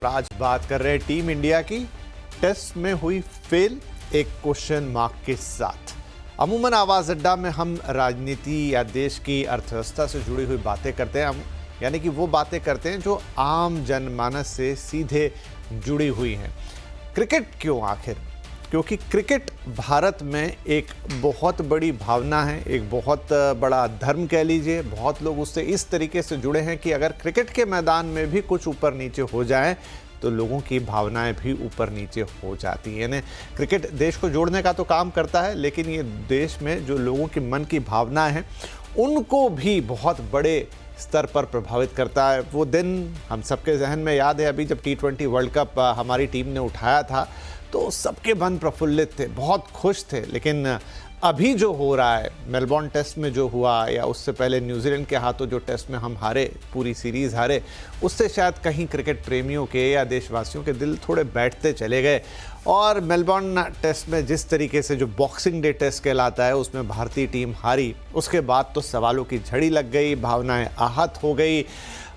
आज बात कर रहे हैं टीम इंडिया की टेस्ट में हुई फेल एक क्वेश्चन मार्क के साथ। अमूमन आवाज़ अड्डा में हम राजनीति या देश की अर्थव्यवस्था से जुड़ी हुई बातें करते हैं, हम यानी कि वो बातें करते हैं जो आम जनमानस से सीधे जुड़ी हुई हैं। क्रिकेट क्यों आखिर? क्योंकि क्रिकेट भारत में एक बहुत बड़ी भावना है, एक बहुत बड़ा धर्म कह लीजिए। बहुत लोग उससे इस तरीके से जुड़े हैं कि अगर क्रिकेट के मैदान में भी कुछ ऊपर नीचे हो जाए तो लोगों की भावनाएं भी ऊपर नीचे हो जाती हैं। यानी क्रिकेट देश को जोड़ने का तो काम करता है, लेकिन ये देश में जो लोगों के मन की भावनाएं हैं उनको भी बहुत बड़े स्तर पर प्रभावित करता है। वो दिन हम सबके जहन में याद है, अभी जब T20 वर्ल्ड कप हमारी टीम ने उठाया था तो सबके मन प्रफुल्लित थे, बहुत खुश थे। लेकिन अभी जो हो रहा है, मेलबोर्न टेस्ट में जो हुआ या उससे पहले न्यूजीलैंड के हाथों जो टेस्ट में हम हारे, पूरी सीरीज़ हारे, उससे शायद कहीं क्रिकेट प्रेमियों के या देशवासियों के दिल थोड़े बैठते चले गए। और मेलबोर्न टेस्ट में जिस तरीके से जो बॉक्सिंग डे टेस्ट कहलाता है उसमें भारतीय टीम हारी, उसके बाद तो सवालों की झड़ी लग गई, भावनाएं आहत हो गई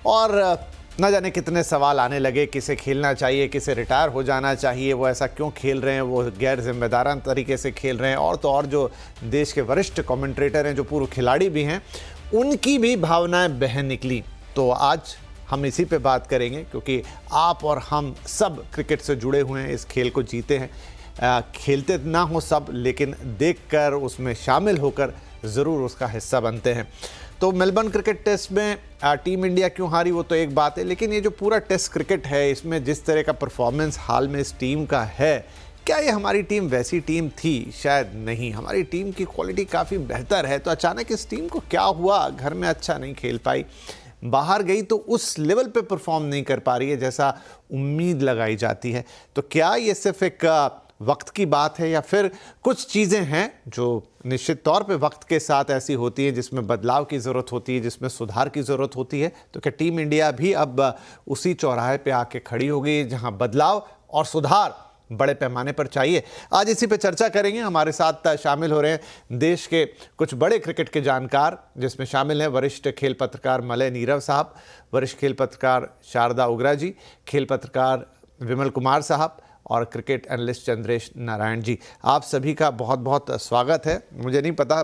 और न जाने कितने सवाल आने लगे, किसे खेलना चाहिए, किसे रिटायर हो जाना चाहिए, वो ऐसा क्यों खेल रहे हैं, वो गैर जिम्मेदाराना तरीके से खेल रहे हैं। और तो और जो देश के वरिष्ठ कमेंट्रेटर हैं, जो पूर्व खिलाड़ी भी हैं, उनकी भी भावनाएं बह निकली। तो आज हम इसी पे बात करेंगे, क्योंकि आप और हम सब क्रिकेट से जुड़े हुए हैं, इस खेल को जीते हैं। खेलते ना हो सब, लेकिन देखकर उसमें शामिल होकर ज़रूर उसका हिस्सा बनते हैं। तो मेलबर्न क्रिकेट टेस्ट में टीम इंडिया क्यों हारी वो तो एक बात है, लेकिन ये जो पूरा टेस्ट क्रिकेट है, इसमें जिस तरह का परफॉर्मेंस हाल में इस टीम का है, क्या ये हमारी टीम वैसी टीम थी? शायद नहीं। हमारी टीम की क्वालिटी काफ़ी बेहतर है, तो अचानक इस टीम को क्या हुआ? घर में अच्छा नहीं खेल पाई, बाहर गई तो उस लेवल पे परफॉर्म नहीं कर पा रही है जैसा उम्मीद लगाई जाती है। तो क्या ये सिर्फ एक वक्त की बात है या फिर कुछ चीज़ें हैं जो निश्चित तौर पे वक्त के साथ ऐसी होती हैं जिसमें बदलाव की ज़रूरत होती है, जिसमें सुधार की ज़रूरत होती है? तो क्या टीम इंडिया भी अब उसी चौराहे पे आके खड़ी हो गई जहां बदलाव और सुधार बड़े पैमाने पर चाहिए? आज इसी पे चर्चा करेंगे। हमारे साथ शामिल हो रहे हैं देश के कुछ बड़े क्रिकेट के जानकार, जिसमें शामिल हैं वरिष्ठ खेल पत्रकार मलय नीरव साहब, वरिष्ठ खेल पत्रकार शारदा उगरा जी, खेल पत्रकार विमल कुमार साहब और क्रिकेट एनालिस्ट चंद्रेश नारायण जी। आप सभी का बहुत बहुत स्वागत है। मुझे नहीं पता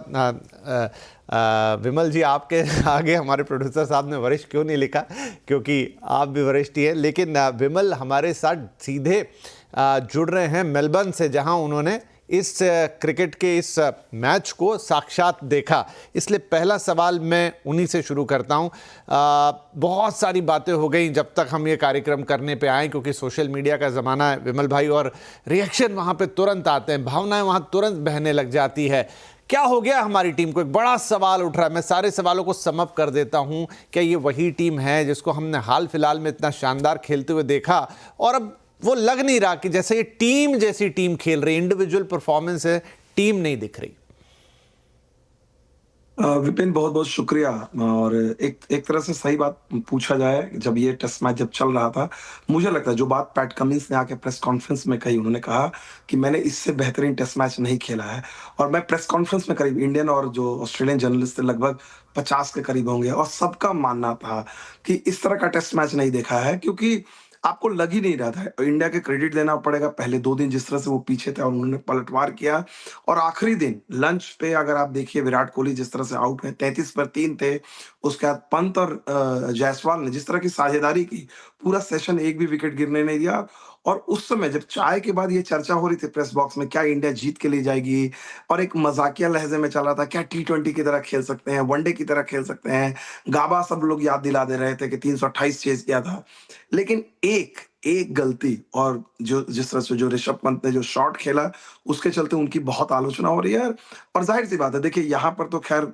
विमल जी, आपके आगे हमारे प्रोड्यूसर साहब ने वरिष्ठ क्यों नहीं लिखा, क्योंकि आप भी वरिष्ठ ही हैं। लेकिन विमल हमारे साथ सीधे जुड़ रहे हैं मेलबर्न से, जहां उन्होंने इस क्रिकेट के इस मैच को साक्षात देखा। इसलिए पहला सवाल मैं उन्हीं से शुरू करता हूं। बहुत सारी बातें हो गई जब तक हम ये कार्यक्रम करने पे आए, क्योंकि सोशल मीडिया का ज़माना है विमल भाई, और रिएक्शन वहाँ पे तुरंत आते हैं, भावनाएं वहाँ तुरंत बहने लग जाती है। क्या हो गया हमारी टीम को? एक बड़ा सवाल उठ रहा है। मैं सारे सवालों को सम अप कर देता हूँ। क्या ये वही टीम है जिसको हमने हाल फिलहाल में इतना शानदार खेलते हुए देखा, और अब वो लग नहीं रहा कि जैसे ये टीम जैसी टीम खेल रही, इंडिविजुअल परफॉर्मेंस है, टीम नहीं दिख रही? विपिन, बहुत बहुत शुक्रिया। और एक तरह से सही बात पूछा जाए, जब ये टेस्ट मैच जब चल रहा था, मुझे लगता है जो बात पैट कमिंस ने आके प्रेस कॉन्फ्रेंस में कही, उन्होंने कहा कि मैंने इससे बेहतरीन टेस्ट मैच नहीं खेला है। और मैं प्रेस कॉन्फ्रेंस में करीब इंडियन और जो ऑस्ट्रेलियन जर्नलिस्ट थे लगभग 50 के करीब होंगे, और सबका मानना था कि इस तरह का टेस्ट मैच नहीं देखा है, क्योंकि आपको लग ही नहीं रहा था। इंडिया के क्रेडिट देना पड़ेगा, पहले 2 दिन जिस तरह से वो पीछे थे और उन्होंने पलटवार किया, और आखिरी दिन लंच पे अगर आप देखिए विराट कोहली जिस तरह से आउट हुए, 33 पर 3 थे। उसके बाद पंत और जायसवाल ने जिस तरह की साझेदारी की, पूरा सेशन एक भी विकेट गिरने नहीं दिया। और उस समय जब चाय के बाद ये चर्चा हो रही थी प्रेस बॉक्स में, क्या इंडिया जीत के ले जाएगी, और एक मजाकिया लहजे में चल रहा था, क्या T20 की तरह खेल सकते हैं, वनडे की तरह खेल सकते हैं। गाबा सब लोग याद दिला दे रहे थे कि 328 चेज किया था। लेकिन एक गलती, और जो जिस तरह से जो ऋषभ पंत ने जो शॉट खेला, उसके चलते उनकी बहुत आलोचना हो रही है। और जाहिर सी बात है, देखिए यहाँ पर तो खैर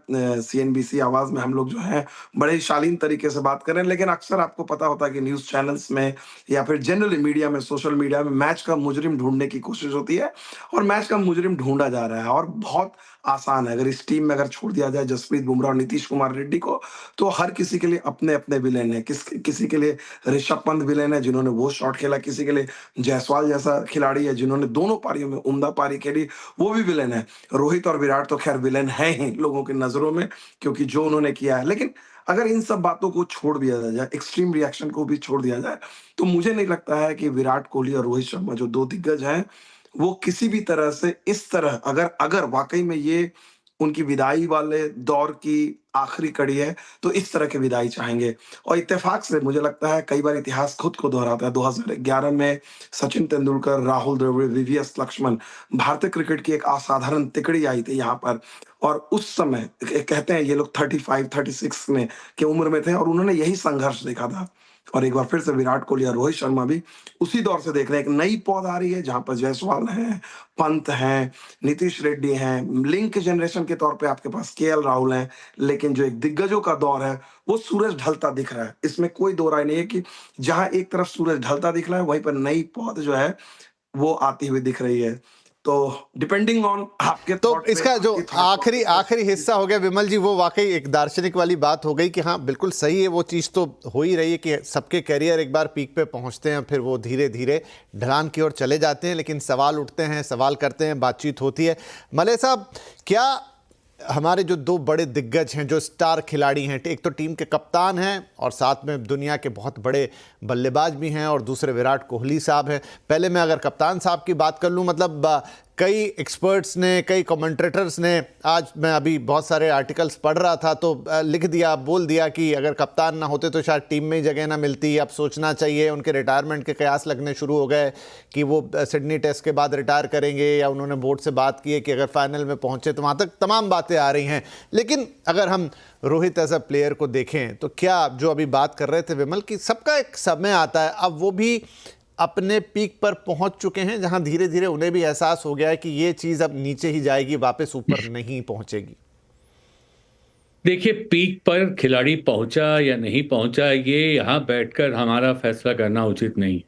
CNBC आवाज में हम लोग जो है बड़े ही शालीन तरीके से बात कर रहे हैं, लेकिन अक्सर आपको पता होता है कि न्यूज चैनल्स में या फिर जनरली मीडिया में, सोशल मीडिया में मैच का मुजरिम ढूंढने की कोशिश होती है, और मैच का मुजरिम ढूंढा जा रहा है। और बहुत आसान है। अगर इस टीम में अगर छोड़ दिया जाए जसप्रीत बुमराह और नीतीश कुमार रेड्डी को, तो हर किसी के लिए अपने-अपने विलेन हैं। किसी के लिए ऋषभ पंत विलेन है जिन्होंने वो शॉट खेला, किसी के लिए जायसवाल जैसा खिलाड़ी है जिन्होंने दोनों पारियों में उम्दा पारी खेली, वो भी विलेन है। रोहित और विराट तो खैर विलेन हैं ही लोगों की नज़रों में, क्योंकि जो उन्होंने किया है। लेकिन अगर इन सब बातों को छोड़ दिया जाए, एक्सट्रीम रिएक्शन को भी छोड़ दिया जाए, तो मुझे नहीं लगता है कि विराट कोहली और रोहित शर्मा जो 2 दिग्गज हैं, वो किसी भी तरह से इस तरह अगर अगर वाक़ई में ये उनकी विदाई वाले दौर की आखिरी कड़ी है, तो इस तरह की विदाई चाहेंगे। और इत्तेफ़ाक से मुझे लगता है कई बार इतिहास खुद को दोहराता है। 2011 में सचिन तेंदुलकर, राहुल द्रविड़, वीवीएस लक्ष्मण, भारतीय क्रिकेट की एक असाधारण तिकड़ी आई थी यहाँ पर, और उस समय कहते हैं ये लोग 35-36 में की उम्र में थे और उन्होंने यही संघर्ष देखा था। और एक बार फिर से विराट कोहली और रोहित शर्मा भी उसी दौर से देख रहे हैं। एक नई पौध आ रही है जहाँ पर जायसवाल हैं, पंत हैं, नीतीश रेड्डी हैं, लिंक जनरेशन के तौर पे आपके पास केएल राहुल हैं, लेकिन जो एक दिग्गजों का दौर है, वो सूरज ढलता दिख रहा है। इसमें कोई दो राय नहीं है कि जहाँ एक तरफ सूरज ढलता दिख रहा है, वहीं पर नई पौध जो है, वो आती हुई दिख रही है। तो डिपेंडिंग ऑन आपके तो थॉट पे, इसका जो आपकी थॉट आखिरी प्रोसेस आखिरी हिस्सा हो गया विमल जी, वो वाकई एक दार्शनिक वाली बात हो गई कि हाँ बिल्कुल सही है, वो चीज़ तो हो ही रही है कि सबके करियर एक बार पीक पे पहुंचते हैं, फिर वो धीरे धीरे ढलान की ओर चले जाते हैं। लेकिन सवाल उठते हैं, सवाल करते हैं, बातचीत होती है। मलय साहब, क्या हमारे जो 2 बड़े दिग्गज हैं, जो स्टार खिलाड़ी हैं, एक तो टीम के कप्तान हैं और साथ में दुनिया के बहुत बड़े बल्लेबाज भी हैं, और दूसरे विराट कोहली साहब हैं। पहले मैं अगर कप्तान साहब की बात कर लूं, मतलब कई एक्सपर्ट्स ने, कई कमेंटेटर्स ने, आज मैं अभी बहुत सारे आर्टिकल्स पढ़ रहा था तो लिख दिया, बोल दिया कि अगर कप्तान ना होते तो शायद टीम में ही जगह ना मिलती, अब सोचना चाहिए। उनके रिटायरमेंट के कयास लगने शुरू हो गए कि वो सिडनी टेस्ट के बाद रिटायर करेंगे, या उन्होंने बोर्ड से बात की है कि अगर फाइनल में पहुंचे तो वहाँ तक तमाम बातें आ रही हैं। लेकिन अगर हम रोहित एज अ प्लेयर को देखें तो क्या, जो अभी बात कर रहे थे विमल, कि सबका एक समय आता है, अब वो भी अपने पीक पर पहुंच चुके हैं जहां धीरे धीरे उन्हें भी एहसास हो गया है कि ये चीज अब नीचे ही जाएगी, वापस ऊपर नहीं पहुंचेगी। देखिए, पीक पर खिलाड़ी पहुंचा या नहीं पहुंचा, ये यहाँ बैठकर हमारा फैसला करना उचित नहीं।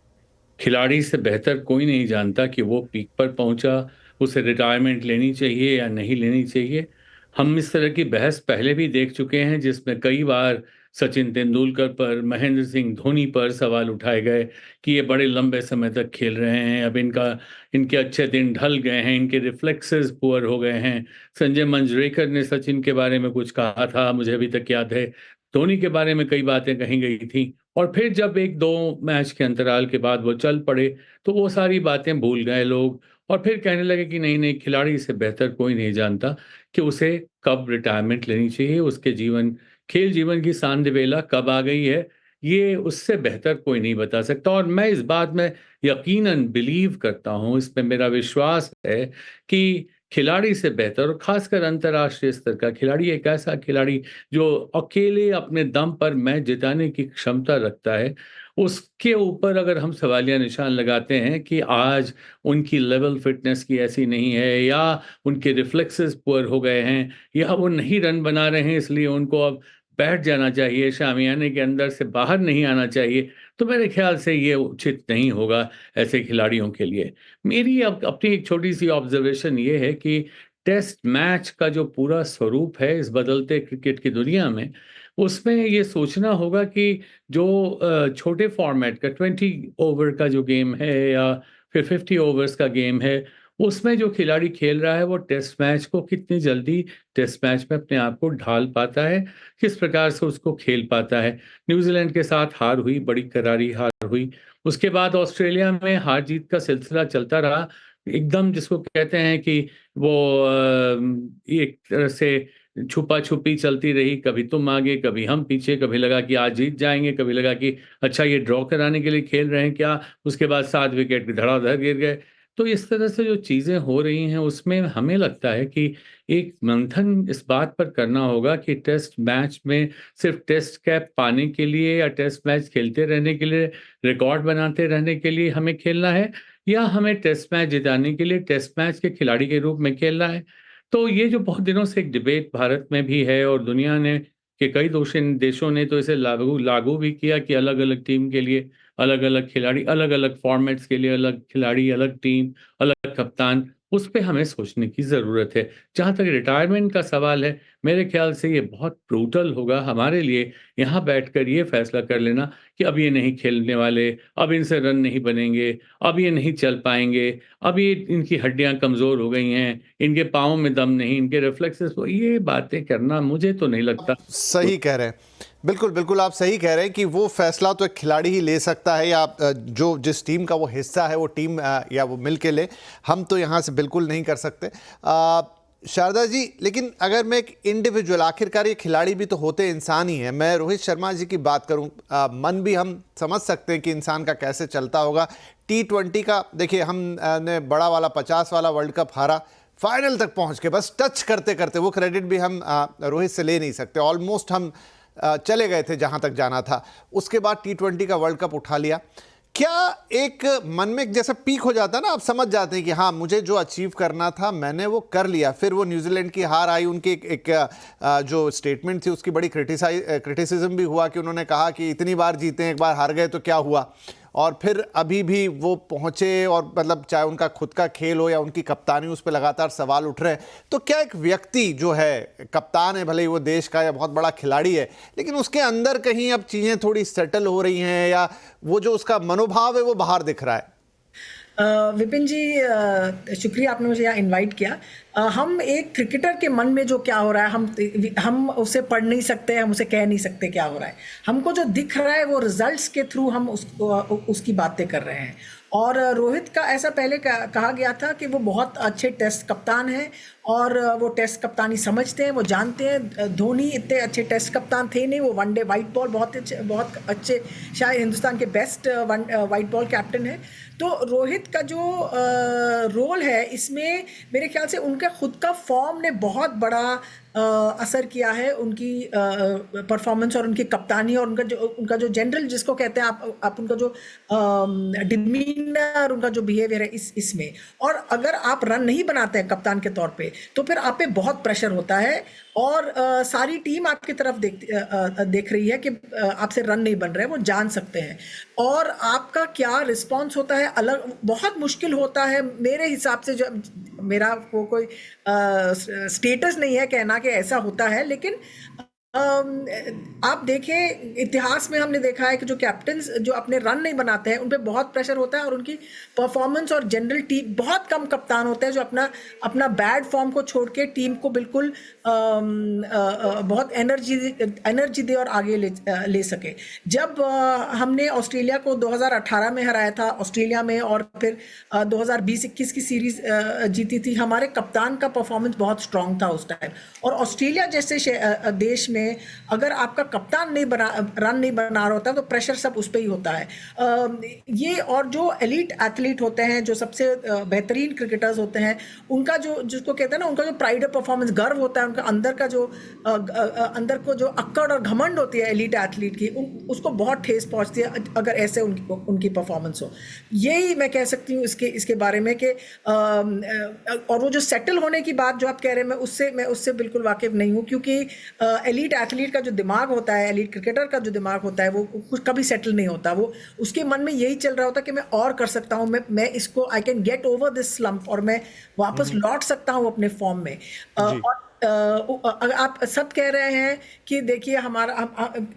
खिलाड़ी से बेहतर कोई नहीं जानता कि वो पीक पर पहुंचा, उसे रिटायरमेंट लेनी चाहिए या नहीं लेनी चाहिए। हम इस तरह की बहस पहले भी देख चुके हैं, जिसमें कई बार सचिन तेंदुलकर पर, महेंद्र सिंह धोनी पर सवाल उठाए गए कि ये बड़े लंबे समय तक खेल रहे हैं, अब इनके अच्छे दिन ढल गए हैं, इनके रिफ्लेक्सेस पुअर हो गए हैं। संजय मंजरेकर ने सचिन के बारे में कुछ कहा था, मुझे अभी तक याद है। धोनी के बारे में कई बातें कही गई थी, और फिर जब 1-2 मैच के अंतराल के बाद वो चल पड़े, तो वो सारी बातें भूल गए लोग, और फिर कहने लगे कि नहीं, खिलाड़ी से बेहतर कोई नहीं जानता कि उसे कब रिटायरमेंट लेनी चाहिए, उसके खेल जीवन की सांझ-बेला कब आ गई है, ये उससे बेहतर कोई नहीं बता सकता। और मैं इस बात में यकीनन बिलीव करता हूँ, इस पे मेरा विश्वास है कि खिलाड़ी से बेहतर, और खासकर अंतर्राष्ट्रीय स्तर का खिलाड़ी, एक ऐसा खिलाड़ी जो अकेले अपने दम पर मैच जिताने की क्षमता रखता है, उसके ऊपर अगर हम सवालिया निशान लगाते हैं कि आज उनकी लेवल फिटनेस की ऐसी नहीं है, या उनके रिफ्लेक्सेस पुअर हो गए हैं, या वो नहीं रन बना रहे हैं इसलिए उनको अब बैठ जाना चाहिए, शामियाने के अंदर से बाहर नहीं आना चाहिए, तो मेरे ख्याल से ये उचित नहीं होगा ऐसे खिलाड़ियों के लिए। मेरी अपनी एक छोटी-सी ऑब्जर्वेशन ये है कि टेस्ट मैच का जो पूरा स्वरूप है इस बदलते क्रिकेट की दुनिया में, उसमें ये सोचना होगा कि जो छोटे फॉर्मेट का 20 ओवर का जो गेम है, या फिर 50 ओवर्स का गेम है, उसमें जो खिलाड़ी खेल रहा है वो टेस्ट मैच को कितनी जल्दी टेस्ट मैच में अपने आप को ढाल पाता है, किस प्रकार से उसको खेल पाता है। न्यूजीलैंड के साथ हार हुई, बड़ी करारी हार हुई। उसके बाद ऑस्ट्रेलिया में हार-जीत का सिलसिला चलता रहा। एकदम जिसको कहते हैं कि वो एक तरह से छुपा-छुपी चलती रही, कभी तुम आगे, कभी हम पीछे, कभी लगा कि आज जीत जाएँगे, कभी लगा कि अच्छा ये ड्रॉ कराने के लिए खेल रहे हैं क्या? उसके बाद 7 विकेट धड़ाधड़ गिर गए। तो इस तरह से जो चीज़ें हो रही हैं, उसमें हमें लगता है कि एक मंथन इस बात पर करना होगा कि टेस्ट मैच में सिर्फ़ टेस्ट कैप पाने के लिए, या टेस्ट मैच खेलते रहने के लिए, रिकॉर्ड बनाते रहने के लिए हमें खेलना है, या हमें टेस्ट मैच जिताने के लिए टेस्ट मैच के खिलाड़ी के रूप में खेलना है। तो ये जो बहुत दिनों से एक डिबेट भारत में भी है, और दुनिया ने के कई देशों ने तो इसे लागू लागू भी किया कि अलग-अलग टीम के लिए अलग-अलग खिलाड़ी, अलग-अलग फॉर्मेट्स के लिए अलग खिलाड़ी, अलग टीम, अलग कप्तान। उस पे हमें सोचने की ज़रूरत है। जहाँ तक रिटायरमेंट का सवाल है, मेरे ख़्याल से ये बहुत ब्रूटल होगा हमारे लिए यहाँ बैठकर ये फ़ैसला कर लेना कि अब ये नहीं खेलने वाले, अब इनसे रन नहीं बनेंगे, अब ये नहीं चल पाएँगे, अब ये इनकी हड्डियाँ कमज़ोर हो गई हैं, इनके पाँव में दम नहीं, इनके रिफ्लेक्सेस ये बातें करना मुझे तो नहीं लगता। सही कह रहे हैं। बिल्कुल, बिल्कुल आप सही कह रहे हैं कि वो फ़ैसला तो एक खिलाड़ी ही ले सकता है या जो जिस टीम का वो हिस्सा है वो टीम या वो मिल के ले। हम तो यहाँ से बिल्कुल नहीं कर सकते। शारदा जी, लेकिन अगर मैं एक इंडिविजुअल, आखिरकार ये खिलाड़ी भी तो होते इंसान ही हैं। मैं रोहित शर्मा जी की बात करूं, मन भी हम समझ सकते हैं कि इंसान का कैसे चलता होगा। T20 का देखिए, हमने बड़ा वाला 50 वाला वर्ल्ड कप हारा, फाइनल तक पहुंच के बस टच करते करते, वो क्रेडिट भी हम रोहित से ले नहीं सकते। ऑलमोस्ट हम चले गए थे जहां तक जाना था। उसके बाद T20 का वर्ल्ड कप उठा लिया। क्या एक मन में जैसा पीक हो जाता है ना, आप समझ जाते हैं कि हाँ, मुझे जो अचीव करना था मैंने वो कर लिया। फिर वो न्यूजीलैंड की हार आई, उनकी एक जो स्टेटमेंट थी उसकी बड़ी क्रिटिसिज्म भी हुआ कि उन्होंने कहा कि इतनी बार जीते हैं, एक बार हार गए तो क्या हुआ। और फिर अभी भी वो पहुंचे, और मतलब चाहे उनका खुद का खेल हो या उनकी कप्तानी, उस पर लगातार सवाल उठ रहे हैं। तो क्या एक व्यक्ति जो है, कप्तान है भले ही वो देश का या बहुत बड़ा खिलाड़ी है, लेकिन उसके अंदर कहीं अब चीज़ें थोड़ी सेटल हो रही हैं, या वो जो उसका मनोभाव है वो बाहर दिख रहा है? विपिन जी, शुक्रिया आपने मुझे यहाँ इनवाइट किया। हम एक क्रिकेटर के मन में जो क्या हो रहा है, हम उसे पढ़ नहीं सकते, हम उसे कह नहीं सकते क्या हो रहा है। हमको जो दिख रहा है वो रिजल्ट्स के थ्रू हम उसकी बातें कर रहे हैं। और रोहित का ऐसा पहले कहा गया था कि वो बहुत अच्छे टेस्ट कप्तान हैं और वो टेस्ट कप्तानी समझते हैं, वो जानते हैं। धोनी इतने अच्छे टेस्ट कप्तान थे नहीं, वो वनडे वाइट बॉल बहुत अच्छे, शायद हिंदुस्तान के बेस्ट वाइट बॉल कैप्टन है। तो रोहित का जो रोल है इसमें मेरे ख्याल से उनका खुद का फॉर्म ने बहुत बड़ा असर किया है, उनकी परफॉर्मेंस और उनकी कप्तानी और उनका जो जनरल जिसको कहते हैं आप उनका जो डिमीनर, उनका जो बिहेवियर है इसमें। और अगर आप रन नहीं बनाते हैं कप्तान के तौर पे, तो फिर आप पे बहुत प्रेशर होता है और सारी टीम आपकी तरफ देख रही है कि आपसे रन नहीं बन रहे, वो जान सकते हैं। और आपका क्या रिस्पॉन्स होता है अलग, बहुत मुश्किल होता है मेरे हिसाब से। जो मेरा कोई स्टेटस नहीं है कहना कि ऐसा होता है, लेकिन आप देखें इतिहास में हमने देखा है कि जो कैप्टन्स जो अपने रन नहीं बनाते हैं उन पे बहुत प्रेशर होता है और उनकी परफॉर्मेंस और जनरल टीम, बहुत कम कप्तान होते हैं जो अपना बैड फॉर्म को छोड़ के टीम को बिल्कुल बहुत एनर्जी दे और आगे ले सके। जब हमने ऑस्ट्रेलिया को 2018 में हराया था ऑस्ट्रेलिया में, और फिर 2020-21 की सीरीज जीती थी, हमारे कप्तान का परफॉर्मेंस बहुत स्ट्रांग था उस टाइम। और ऑस्ट्रेलिया जैसे देश में अगर आपका कप्तान रन नहीं बना रहा होता तो प्रेशर सब उस पर ही होता है। ये और जो एलीट एथलीट होते हैं, जो सबसे बेहतरीन क्रिकेटर्स होते हैं, उनका जो जिसको कहते हैं ना, उनका जो प्राइड ऑफ परफॉर्मेंस, गर्व होता है उनका अंदर का, जो अंदर को जो अक्कड़ और घमंड होती है एलीट एथलीट की, उसको बहुत ठेस पहुंचती है अगर ऐसे उनकी परफॉर्मेंस हो। यही मैं कह सकती हूँ इसके बारे में कि और वो जो सेटल होने की बात जो आप कह रहे हैं, मैं उससे बिल्कुल वाकिफ नहीं हूँ, क्योंकि एलीट एथलीट का जो दिमाग होता है, एलीट क्रिकेटर का जो दिमाग होता है, वो कुछ कभी सेटल नहीं होता। वो उसके मन में यही चल रहा होता है कि मैं और कर सकता हूँ, मैं इसको I can get over this slump, और मैं वापस लौट सकता हूँ अपने फॉर्म में। और आप सब कह रहे हैं कि देखिए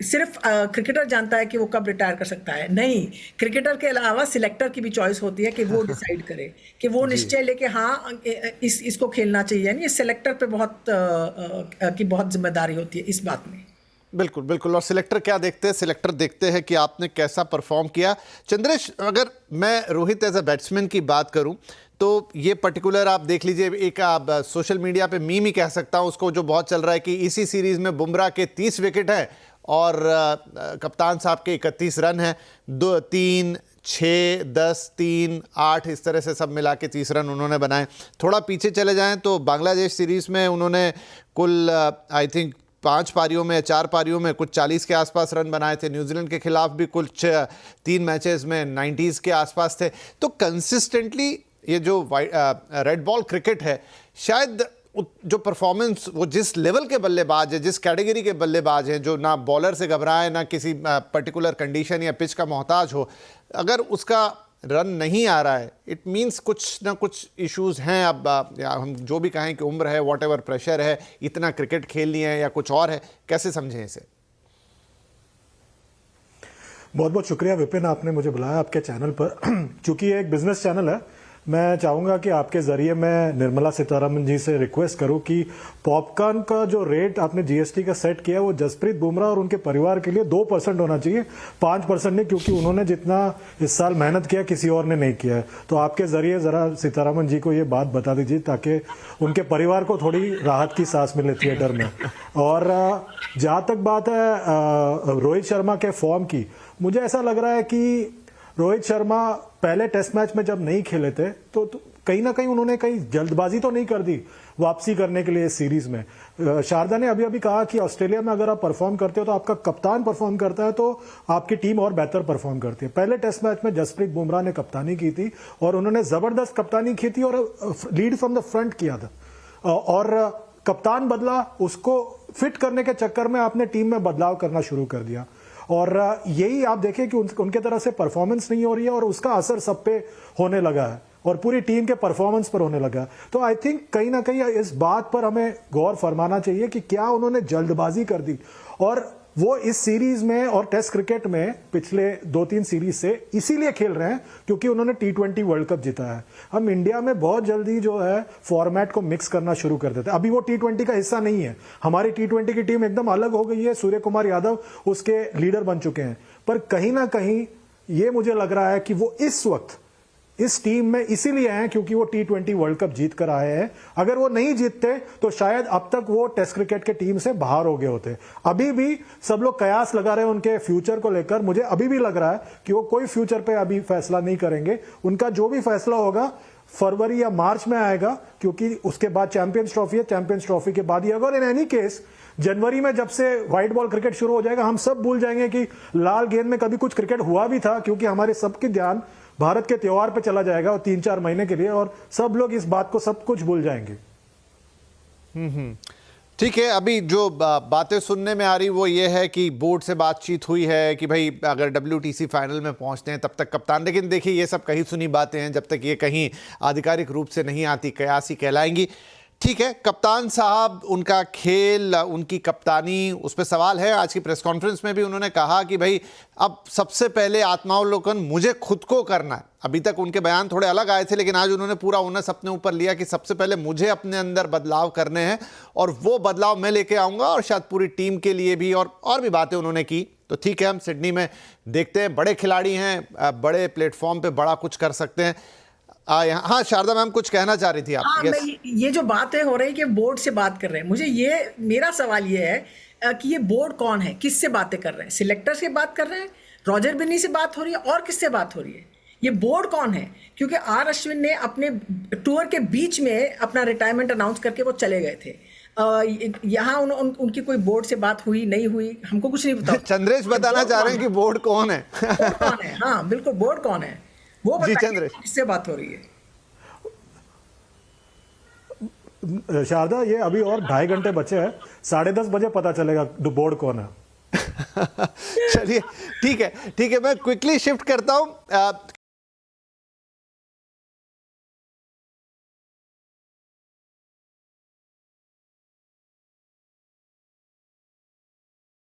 सिर्फ क्रिकेटर जानता है कि वो कब रिटायर कर सकता है। नहीं, क्रिकेटर के अलावा सिलेक्टर की भी चॉइस होती है कि वो डिसाइड करे, कि वो निश्चय लेके हाँ इसको खेलना चाहिए। यानी सिलेक्टर पे बहुत जिम्मेदारी होती है इस बात में। बिल्कुल बिल्कुल। और सिलेक्टर क्या देखते हैं? सिलेक्टर देखते हैं कि आपने कैसा परफॉर्म किया। चंद्रेश, अगर मैं रोहित एज अ बैट्समैन की बात करूं तो ये पर्टिकुलर आप देख लीजिए, एक आप सोशल मीडिया पे मीम ही कह सकता हूं उसको, जो बहुत चल रहा है कि इसी सीरीज में बुमराह के 30 विकेट हैं और कप्तान साहब के 31 रन हैं। 2, 3, 6, 10, 3, 8 इस तरह से सब मिला के 30 रन उन्होंने बनाए। थोड़ा पीछे चले जाएं तो बांग्लादेश सीरीज़ में उन्होंने कुल आई थिंक 5 पारियों में, 4 पारियों में कुछ 40 के आसपास रन बनाए थे। न्यूजीलैंड के खिलाफ भी कुछ 3 मैचेस में 90s के आसपास थे। तो कंसिस्टेंटली ये जो रेड बॉल क्रिकेट है, शायद जो परफॉर्मेंस, वो जिस लेवल के बल्लेबाज है, जिस कैटेगरी के बल्लेबाज हैं, जो ना बॉलर से घबराए, ना किसी पर्टिकुलर कंडीशन या पिच का मोहताज हो, अगर उसका रन नहीं आ रहा है, इट मीन्स कुछ ना कुछ इश्यूज हैं। अब या हम जो भी कहें कि उम्र है, वॉट प्रेशर है, इतना क्रिकेट खेल लिया है, या कुछ और है, कैसे समझें इसे? बहुत बहुत शुक्रिया विपिन, आपने मुझे बुलाया आपके चैनल पर। चूंकि ये एक बिजनेस चैनल है, मैं चाहूँगा कि आपके ज़रिए मैं निर्मला सीतारमण जी से रिक्वेस्ट करूँ कि पॉपकॉर्न का जो रेट आपने जीएसटी का सेट किया है वो जसप्रीत बुमराह और उनके परिवार के लिए 2% होना चाहिए, 5% नहीं, क्योंकि उन्होंने जितना इस साल मेहनत किया किसी और ने नहीं किया है। तो आपके ज़रिए ज़रा सीतारमण जी को ये बात बता दीजिए ताकि उनके परिवार को थोड़ी राहत की सांस मिले थिएटर में। और जहाँ तक बात है रोहित शर्मा के फॉर्म की, मुझे ऐसा लग रहा है कि रोहित शर्मा पहले टेस्ट मैच में जब नहीं खेले थे तो कहीं ना कहीं उन्होंने कहीं जल्दबाजी तो नहीं कर दी वापसी करने के लिए इस सीरीज में। शारदा ने अभी अभी कहा कि ऑस्ट्रेलिया में अगर आप परफॉर्म करते हो तो आपका कप्तान परफॉर्म करता है तो आपकी टीम और बेहतर परफॉर्म करती है। पहले टेस्ट मैच में जसप्रीत बुमराह ने कप्तानी की थी और उन्होंने जबरदस्त कप्तानी की थी और लीड फ्रॉम द फ्रंट किया था। और कप्तान बदला, उसको फिट करने के चक्कर में आपने टीम में बदलाव करना शुरू कर दिया और यही आप देखें कि उनके तरफ से परफॉर्मेंस नहीं हो रही है और उसका असर सब पे होने लगा है और पूरी टीम के परफॉर्मेंस पर होने लगा है। तो आई थिंक कहीं ना कहीं इस बात पर हमें गौर फरमाना चाहिए कि क्या उन्होंने जल्दबाजी कर दी, और वो इस सीरीज में और टेस्ट क्रिकेट में पिछले 2-3 सीरीज से इसीलिए खेल रहे हैं क्योंकि उन्होंने T20 वर्ल्ड कप जीता है। हम इंडिया में बहुत जल्दी जो है फॉर्मेट को मिक्स करना शुरू कर देते हैं। अभी वो T20 का हिस्सा नहीं है, हमारी T20 की टीम एकदम अलग हो गई है, सूर्य कुमार यादव उसके लीडर बन चुके हैं। पर कहीं ना कहीं ये मुझे लग रहा है कि वो इस वक्त इस टीम में इसीलिए हैं क्योंकि वो T20 वर्ल्ड कप जीत कर आए हैं। अगर वो नहीं जीतते तो शायद अब तक वो टेस्ट क्रिकेट के टीम से बाहर हो गए होते। अभी भी सब लोग कयास लगा रहे हैं उनके फ्यूचर को लेकर। मुझे अभी भी लग रहा है कि वो कोई फ्यूचर पे अभी फैसला नहीं करेंगे। उनका जो भी फैसला होगा फरवरी या मार्च में आएगा क्योंकि उसके बाद चैंपियंस ट्रॉफी है, चैंपियंस ट्रॉफी के बाद ही अगर इन एनी केस जनवरी में जब से व्हाइट बॉल क्रिकेट शुरू हो जाएगा हम सब भूल जाएंगे कि लाल गेंद में कभी कुछ क्रिकेट हुआ भी था, क्योंकि हमारे सबके ध्यान भारत के त्योहार पे चला जाएगा और 3-4 महीने के लिए, और सब लोग इस बात को सब कुछ भूल जाएंगे। ठीक है, अभी जो बातें सुनने में आ रही वो ये है कि बोर्ड से बातचीत हुई है कि भाई अगर WTC फाइनल में पहुंचते हैं तब तक कप्तान, लेकिन देखिए ये सब कहीं सुनी बातें हैं, जब तक ये कहीं आधिकारिक रूप से नहीं आती कयास ही कहलाएंगी। ठीक है, कप्तान साहब, उनका खेल, उनकी कप्तानी, उस पर सवाल है। आज की प्रेस कॉन्फ्रेंस में भी उन्होंने कहा कि भाई अब सबसे पहले आत्मावलोकन मुझे खुद को करना है। अभी तक उनके बयान थोड़े अलग आए थे, लेकिन आज उन्होंने पूरा ओनस अपने ऊपर लिया कि सबसे पहले मुझे अपने अंदर बदलाव करने हैं और वो बदलाव मैं लेके आऊँगा और शायद पूरी टीम के लिए भी, और भी बातें उन्होंने की। तो ठीक है, हम सिडनी में देखते हैं, बड़े खिलाड़ी हैं, बड़े प्लेटफॉर्म पर बड़ा कुछ कर सकते हैं। हाँ शारदा मैम कुछ कहना चाह रही थी आप? हाँ, ये जो बातें हो रही कि बोर्ड से बात कर रहे हैं, मेरा सवाल ये है कि ये बोर्ड कौन है, किससे बातें कर रहे हैं? सिलेक्टर से बात कर रहे हैं, रॉजर बिन्नी से बात हो रही है, और किससे बात हो रही है? ये बोर्ड कौन है? क्योंकि आर अश्विन ने अपने टूर के बीच में अपना रिटायरमेंट अनाउंस करके वो चले गए थे। यहाँ उनकी कोई बोर्ड से बात हुई नहीं हुई, हमको कुछ नहीं पता। चंद्रेश बताना चाह रहे हैं कि बोर्ड कौन है? बोर्ड कौन है? हाँ बिल्कुल, बोर्ड कौन है वो बताइए, किससे बात हो रही है? शारदा, ये अभी और 2.5 घंटे बचे हैं, 10:30 बजे पता चलेगा बोर्ड कौन है। चलिए ठीक है, मैं क्विकली शिफ्ट करता हूं।